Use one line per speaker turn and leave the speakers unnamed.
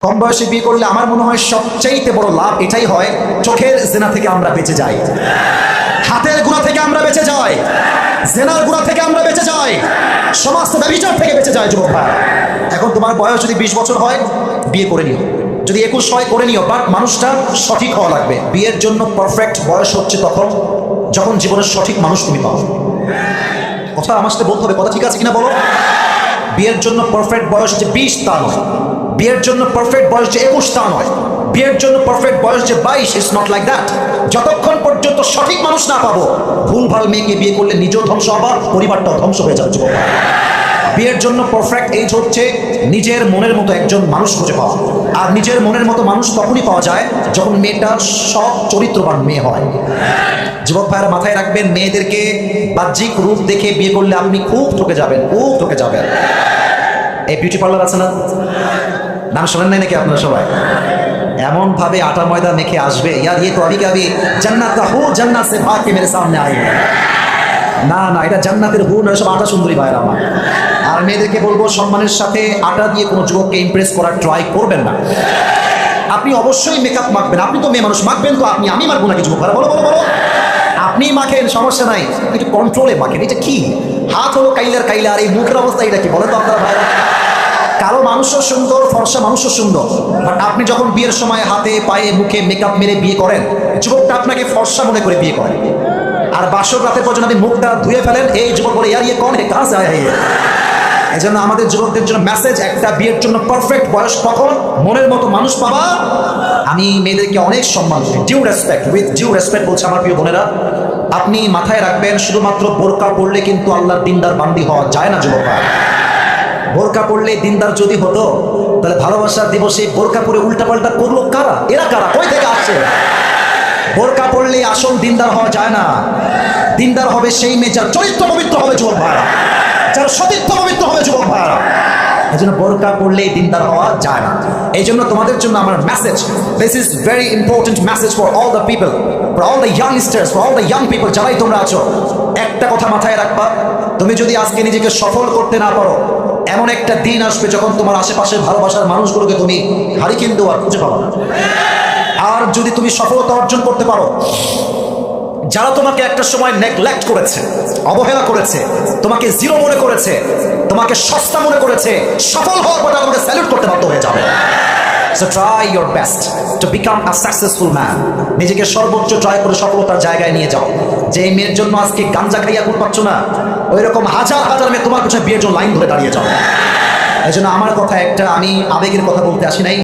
কম বয়সে বিয়ে করলে আমার মনে হয় সবচাইতে বড় লাভ এটাই হয়, চোখের জেনা থেকে আমরা বেঁচে যাই, হাতের গুনাহ থেকে আমরা বেঁচে যাই, জেনার গুনাহ থেকে আমরা বেঁচে যাই, সমস্ত ব্যভিচার থেকে বেঁচে যায়। যুবক ভাই, এখন তোমার বয়স যদি 20 বছর হয় বিয়ে করে নিও, যদি 21 হয় করে নিও, বাট মানুষটা সঠিক হওয়া লাগবে। বিয়ের জন্য পারফেক্ট বয়স হচ্ছে তখন যখন জীবনের সঠিক মানুষ তুমি পাও। কথা আমার সাথে বলতে হবে, কথা ঠিক আছে কিনা বলো। বিয়ের জন্য পারফেক্ট বয়স যে 20 তা নয়, বিয়ের জন্য পারফেক্ট বয়স যে 21 তা নয়, বিয়ের জন্য পারফেক্ট বয়স যে 22, ইটস নট লাইক দ্যাট। যতক্ষণ পর্যন্ত সঠিক মানুষ না পাবো, ভুলভাল মেয়েকে বিয়ে করলে নিজেও ধ্বংস হবা, পরিবারটাও ধ্বংস হয়ে যাবে। যুবক, বিয়ের জন্য পারফেক্ট এজ হচ্ছে নিজের মনের মতো একজন মানুষ খুঁজে পাওয়া। আর নিজের মনের মতো মানুষ তখনই পাওয়া যায় যখন মেয়েটা সৎ চরিত্রবান মেয়ে হয়। যুবক ভাইয়েরা মাথায় রাখবেন, মেয়েদেরকে বাহ্যিক রূপ দেখে বিয়ে করলে আপনি খুব ঠকে যাবেন, খুব ঠকে যাবেন। এই বিউটি পার্লার আছে না, নাম শোনেন নাই নাকি আপনারা সবাই? এমন ভাবে আটা ময়দা মেখে আসবে, ইয়ার ইয়ে তো আবি কাবি জান্নাত কা হু জান্নাত সে ভাগ কে মেরে সামনে আয়ে। না না, এটা জান্নাতের হু না, সব আটা সুন্দরী ভাইরা আমার। আর মেয়েদেরকে বলবো, সম্মানের সাথে আটা দিয়ে কোনো যুবককে ইমপ্রেস করার ট্রাই করবেন না। আপনি অবশ্যই মেকআপ মাখবেন, আপনি তো মেয়ে মানুষ, মাখবেন তো আপনি, আমি মাখবো নাকি? যুবক ভাইরা বলো বলো বলো, আপনি মাখেন, সমস্যা নাই, একটু কন্ট্রোলে মাখেন। এটা কি হাত হলো কাইলার কাইলা, আর এই মুখের অবস্থা এটা কি বলেন তো আপনারা ভাইরা? কালো মানুষও সুন্দর, ফর্সা মানুষও সুন্দর, বাট আপনি যখন বিয়ের সময় হাতে পায়ে মুখে মেকআপ মেরে বিয়ে করেন, যুবকটা আপনাকে ফর্সা মনে করে বিয়ে করেন। আর বাসর রাতের পর আপনি মুখটা ধুয়ে ফেলেন, এই যুবক বলে ইয়ার ইয়ে কোন হে কাজ আয়া হে। এই জন্য আমাদের যুবকদের জন্য মেসেজ একটা, বিয়ের জন্য পারফেক্ট বয়স তখন মনের মতো মানুষ পাবা। আমি মেয়েদেরকে অনেক সম্মান করি, due respect, with due respect বলছি আমার প্রিয় বোনেরা। আপনি মাথায় রাখবেন, শুধুমাত্র বোরকা পড়লে কিন্তু আল্লাহর দিনদার বান্দি হওয়া যায় না। যুবক, বোরকা পড়লে দিনদার যদি হতো, তাহলে ভালোবাসার দিবসে বোরকা পরে উল্টাপাল্টা করলো কারা? এরা কারা, কই থেকে আসছে? বোরকা পড়লে আসল দিনদার হওয়া যায় না। দিনদার হবে সেই মেয়ে যার চরিত্র পবিত্র হবে। যুবক ভাইরা, যার সতীত্ব পবিত্র হবে। যুবক ভাইরা, এই জন্য বোরকা পড়লেই দিনদার হওয়া যায় না। এই জন্য তোমাদের জন্য আমার message, this is very important message for all the people, for all the youngsters, for all the young people, যারাই তোমরা আছো। একটা কথা মাথায় রাখবা, তুমি যদি আজকে নিজেকে সফল করতে না পারো, এমন একটা দিন আসবে যখন তোমার আশেপাশের ভালোবাসার মানুষগুলোকে তুমি হারিকেন দেওয়ার খুঁজে পাবো না। আর যদি তুমি সফলতা অর্জন করতে পারো, যারা তোমাকে একটা সময় নেগলেক্ট করেছে, অবহেলা করেছে, তোমাকে জিরো মনে করেছে, তোমাকে সস্তা মনে করেছে, সফল হওয়ার পর তোমাকে স্যালুট করতে বাধ্য হয়ে যাবে। So try your best to become a successful man. নিজেকে সর্বোচ্চ ট্রাই করে সফলতার জায়গায় নিয়ে যাও। যে মেয়ের জন্য আজকে গাঞ্জা খাইয়া ঘুর পাচ্ছ না, ওই রকম হাজার হাজার মেয়ে তোমার পিছনে বিয়ের জন্য লাইন ধরে দাঁড়িয়ে যাও। এই জন্য আমার কথা একটা, আমি আবেগের কথা বলতে আসি নাই।